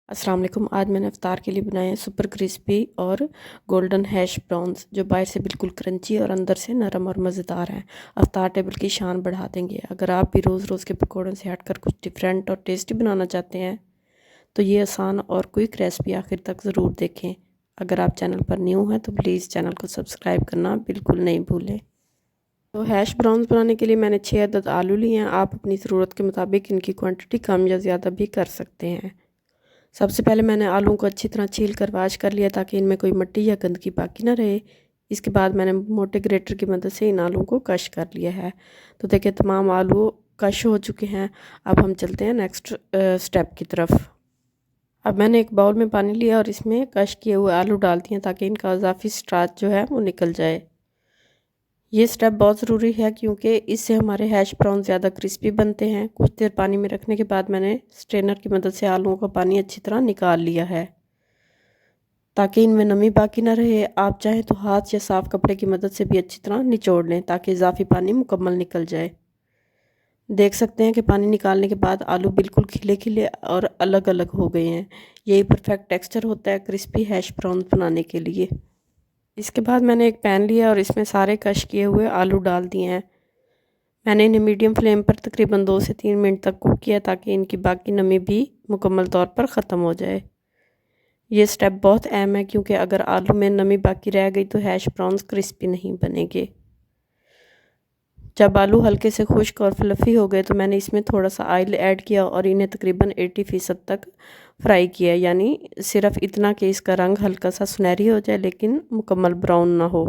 अस्सलाम वालेकुम। आज मैंने इफ्तार के लिए बनाए हैं सुपर क्रिस्पी और गोल्डन हैश ब्राउन्स, जो बाहर से बिल्कुल क्रंची और अंदर से नरम और मज़ेदार हैं। इफ्तार टेबल की शान बढ़ा देंगे। अगर आप भी रोज़ रोज़ के पकौड़ों से हटकर कुछ डिफरेंट और टेस्टी बनाना चाहते हैं तो ये आसान और क्विक रेसिपी आखिर तक ज़रूर देखें। अगर आप चैनल पर न्यू हैं तो प्लीज़ चैनल को सब्सक्राइब करना बिल्कुल नहीं भूलें। तो हैश ब्राउन्स बनाने के लिए मैंने 6 अदद आलू लिए हैं। आप अपनी ज़रूरत के मुताबिक इनकी क्वांटिटी कम या ज़्यादा भी कर सकते हैं। सबसे पहले मैंने आलूओं को अच्छी तरह छील कर वॉश कर लिया ताकि इनमें कोई मिट्टी या गंदगी बाकी ना रहे। इसके बाद मैंने मोटे ग्रेटर की मदद से इन आलूओं को कश कर लिया है। तो देखिए तमाम आलू कश हो चुके हैं। अब हम चलते हैं नेक्स्ट स्टेप की तरफ। अब मैंने एक बाउल में पानी लिया और इसमें कश किए हुए आलू डाल दिए ताकि इनका इजाफी स्टार्च जो है वो निकल जाए। ये स्टेप बहुत ज़रूरी है क्योंकि इससे हमारे हैश ब्राउन ज़्यादा क्रिस्पी बनते हैं। कुछ देर पानी में रखने के बाद मैंने स्ट्रेनर की मदद से आलूओं का पानी अच्छी तरह निकाल लिया है ताकि इनमें नमी बाकी ना रहे। आप चाहें तो हाथ या साफ़ कपड़े की मदद से भी अच्छी तरह निचोड़ लें ताकि इजाफी पानी मुकम्मल निकल जाए। देख सकते हैं कि पानी निकालने के बाद आलू बिल्कुल खिले खिले और अलग अलग हो गए हैं। यही परफेक्ट टेक्सचर होता है क्रिस्पी हैश ब्राउन बनाने के लिए। इसके बाद मैंने एक पैन लिया और इसमें सारे कश किए हुए आलू डाल दिए हैं। मैंने इन्हें मीडियम फ्लेम पर तकरीबन 2 से 3 मिनट तक कुक किया ताकि इनकी बाकी नमी भी मुकम्मल तौर पर ख़त्म हो जाए। ये स्टेप बहुत अहम है क्योंकि अगर आलू में नमी बाकी रह गई तो हैश ब्राउन्स क्रिस्पी नहीं बनेंगे। जब आलू हल्के से खुश्क और फ्लफ़ी हो गए तो मैंने इसमें थोड़ा सा ऑयल ऐड किया और इन्हें तकरीबन 80% तक फ्राई किया, यानी सिर्फ इतना कि इसका रंग हल्का सा सुनहरी हो जाए लेकिन मुकम्मल ब्राउन ना हो।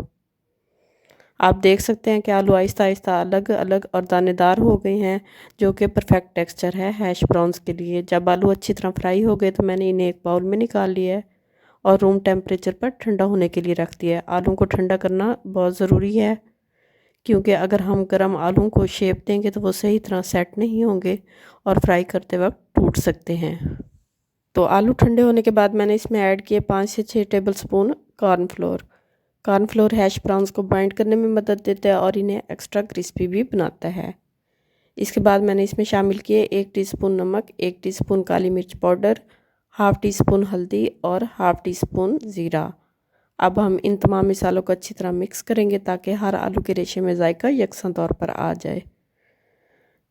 आप देख सकते हैं कि आलू आहिस्ता आहिस्ता अलग अलग और दानेदार हो गए हैं, जो कि परफेक्ट टेक्सचर है हैश ब्राउन्स के लिए। जब आलू अच्छी तरह फ्राई हो गए तो मैंने इन्हें एक बाउल में निकाल लिया है और रूम टेम्परेचर पर ठंडा होने के लिए रख दिया है। आलू को ठंडा करना बहुत ज़रूरी है क्योंकि अगर हम गर्म आलू को शेप देंगे तो वो सही तरह सेट नहीं होंगे और फ्राई करते वक्त टूट सकते हैं। तो आलू ठंडे होने के बाद मैंने इसमें ऐड किए 5 से 6 tablespoon cornflour. Cornflour hash browns को बाइंड करने में मदद देता है और इन्हें एक्स्ट्रा क्रिस्पी भी बनाता है। इसके बाद मैंने इसमें शामिल किए 1 टीस्पून नमक, 1 टीस्पून काली मिर्च पाउडर, हाफ़ टी स्पून हल्दी और हाफ़ टी स्पून ज़ीरा। अब हम इन तमाम मिसालों को अच्छी तरह मिक्स करेंगे ताकि हर आलू के रेशे में जायका यकसा तौर पर आ जाए।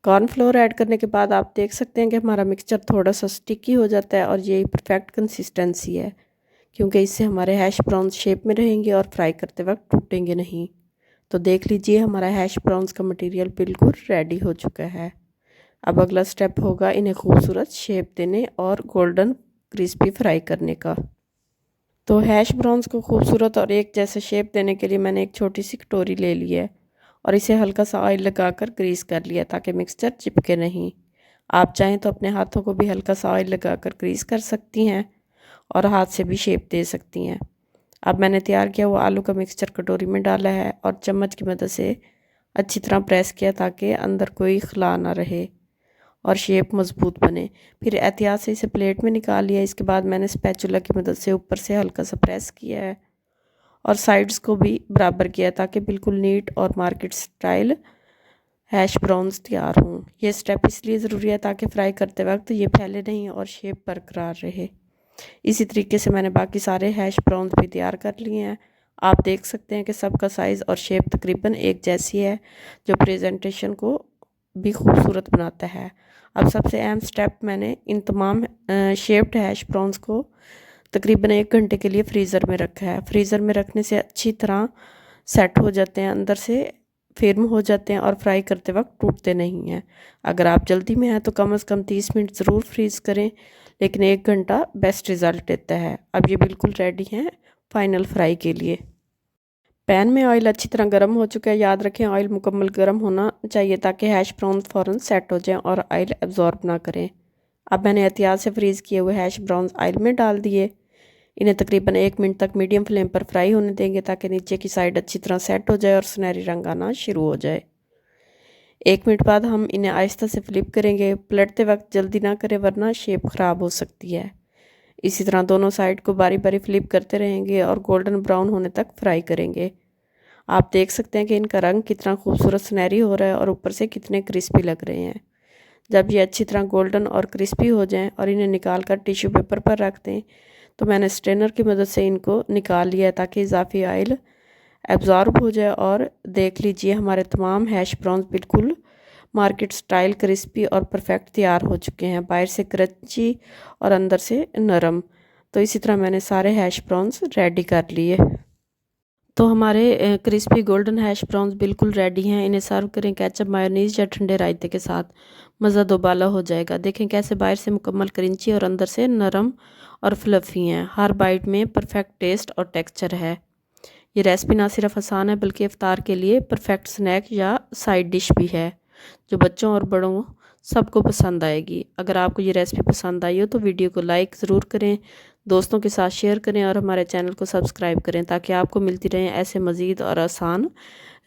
कॉर्नफ्लोर ऐड करने के बाद आप देख सकते हैं कि हमारा मिक्सचर थोड़ा सा स्टिकी हो जाता है और यही परफेक्ट कंसिस्टेंसी है क्योंकि इससे हमारे हैश ब्राउन्स शेप में रहेंगे और फ्राई करते वक्त टूटेंगे नहीं। तो देख लीजिए हमारा हैश ब्राउन्स का मटेरियल बिल्कुल रेडी हो चुका है। अब अगला स्टेप होगा इन्हें खूबसूरत शेप देने और गोल्डन क्रिस्पी फ्राई करने का। तो हैश ब्राउन्स को खूबसूरत और एक जैसे शेप देने के लिए मैंने एक छोटी सी कटोरी ले ली है और इसे हल्का सा ऑयल लगाकर ग्रीस कर लिया ताकि मिक्सचर चिपके नहीं। आप चाहें तो अपने हाथों को भी हल्का सा ऑयल लगाकर ग्रीस कर सकती हैं और हाथ से भी शेप दे सकती हैं। अब मैंने तैयार किया हुआ आलू का मिक्सचर कटोरी में डाला है और चम्मच की मदद से अच्छी तरह प्रेस किया ताकि अंदर कोई खला ना रहे और शेप मज़बूत बने। फिर एहतियात से इसे प्लेट में निकाल लिया। इसके बाद मैंने स्पैचुला की मदद से ऊपर से हल्का सा प्रेस किया है और साइड्स को भी बराबर किया ताकि बिल्कुल नीट और मार्केट स्टाइल हैश ब्राउन्स तैयार हों। ये स्टेप इसलिए ज़रूरी है ताकि फ्राई करते वक्त ये फैले नहीं और शेप बरकरार रहे। इसी तरीके से मैंने बाकी सारे हैश ब्राउन्स भी तैयार कर लिए हैं। आप देख सकते हैं कि सबका साइज़ और शेप तकरीबन एक जैसी है, जो प्रेजेंटेशन को भी खूबसूरत बनाता है। अब सबसे अहम स्टेप, मैंने इन तमाम शेप्ड हैश ब्राउन्स को तकरीबन 1 घंटे के लिए फ्रीज़र में रखा है। फ्रीज़र में रखने से अच्छी तरह सेट हो जाते हैं, अंदर से फर्म हो जाते हैं और फ्राई करते वक्त टूटते नहीं हैं। अगर आप जल्दी में हैं तो कम से कम 30 मिनट ज़रूर फ्रीज़ करें, लेकिन 1 घंटा बेस्ट रिज़ल्ट देता है। अब ये बिल्कुल रेडी हैं फाइनल फ्राई के लिए। पैन में ऑयल अच्छी तरह गर्म हो चुका है। याद रखें ऑयल मुकम्मल गर्म होना चाहिए ताकि हैश ब्राउन फ़ौरन सेट हो जाएं और ऑयल एब्जॉर्ब ना करें। अब मैंने एहतियात से फ्रीज़ किए हुए हैश ब्राउन ऑयल में डाल दिए। इन्हें तकरीबन 1 मिनट तक मीडियम फ्लेम पर फ्राई होने देंगे ताकि नीचे की साइड अच्छी तरह सेट हो जाए और सुनहरी रंग आना शुरू हो जाए। 1 मिनट बाद हम इन्हें आहिस्ता से फ्लिप करेंगे। पलटते वक्त जल्दी ना करें वरना शेप ख़राब हो सकती है। इसी तरह दोनों साइड को बारी बारी फ्लिप करते रहेंगे और गोल्डन ब्राउन होने तक फ्राई करेंगे। आप देख सकते हैं कि इनका रंग कितना खूबसूरत सुनहरी हो रहा है और ऊपर से कितने क्रिस्पी लग रहे हैं। जब ये अच्छी तरह गोल्डन और क्रिस्पी हो जाएं और इन्हें निकाल कर टिश्यू पेपर पर रख दें। तो मैंने स्ट्रेनर की मदद से इनको निकाल लिया है ताकि इजाफी ऑयल एब्ज़ॉर्ब हो जाए। और देख लीजिए हमारे तमाम हैश ब्राउन्स बिल्कुल मार्केट स्टाइल क्रिस्पी और परफेक्ट तैयार हो चुके हैं, बाहर से क्रंची और अंदर से नरम। तो इसी तरह मैंने सारे हैश ब्राउन्स रेडी कर लिए। तो हमारे क्रिस्पी गोल्डन हैश ब्राउन्स बिल्कुल रेडी हैं। इन्हें सर्व करें केचप, मायोनीज़ या ठंडे रायते के साथ, मज़ा दोबाला हो जाएगा। देखें कैसे बाहर से मुकम्मल क्रंची और अंदर से नरम और फ्लफ़ी हैं। हर बाइट में परफेक्ट टेस्ट और टेक्सचर है। ये रेसिपी ना सिर्फ आसान है बल्कि इफ्तार के लिए परफेक्ट स्नैक या साइड डिश भी है, जो बच्चों और बड़ों सबको पसंद आएगी। अगर आपको ये रेसिपी पसंद आई हो तो वीडियो को लाइक ज़रूर करें, दोस्तों के साथ शेयर करें और हमारे चैनल को सब्सक्राइब करें ताकि आपको मिलती रहें ऐसे मज़ीद और आसान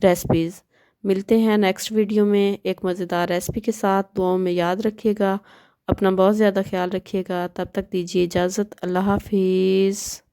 रेसिपीज़। मिलते हैं नेक्स्ट वीडियो में एक मज़ेदार रेसिपी के साथ। दुआओं में याद रखिएगा, अपना बहुत ज़्यादा ख्याल रखिएगा। तब तक दीजिए इजाज़त। अल्लाह हाफिज़।